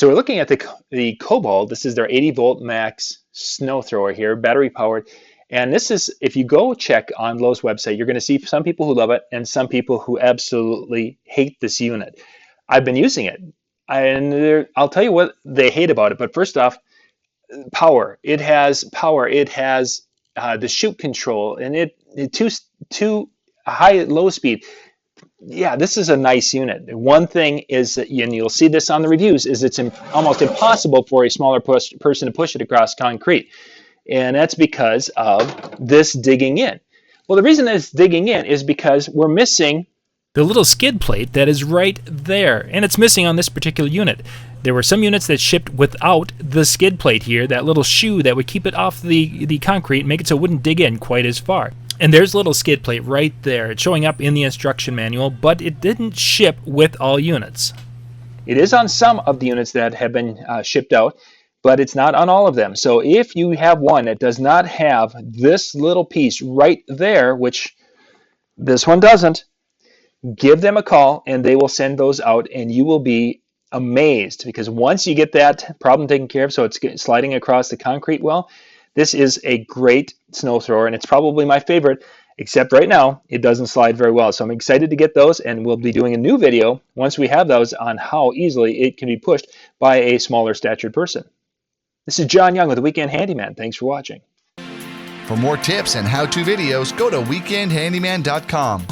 So we're looking at the Kobalt. This is their 80-volt max snow thrower here, battery powered. And this is, if you go check on Lowe's website, you're going to see some people who love it and some people who absolutely hate this unit. I've been using it, and I'll tell you what they hate about it. But first off, power. It has power. It has the shoot control, and it two high low speed. Yeah, this is a nice unit. One thing is, and you'll see this on the reviews, is it's almost impossible for a smaller person to push it across concrete. And that's because of this digging in. Well, the reason that it's digging in is because we're missing the little skid plate that is right there, and it's missing on this particular unit. There were some units that shipped without the skid plate here, that little shoe that would keep it off the concrete and make it so it wouldn't dig in quite as far. And there's a little skid plate right there. It's showing up in the instruction manual, but it didn't ship with all units. It is on some of the units that have been shipped out, but it's not on all of them. So if you have one that does not have this little piece right there, which this one doesn't, give them a call and they will send those out, and you will be amazed, because once you get that problem taken care of, so it's sliding across the concrete well, this is a great snow thrower, and it's probably my favorite, except right now it doesn't slide very well. So I'm excited to get those, and we'll be doing a new video once we have those on how easily it can be pushed by a smaller statured person. This is John Young with the Weekend Handyman. Thanks for watching. For more tips and how-to videos, go to weekendhandyman.com.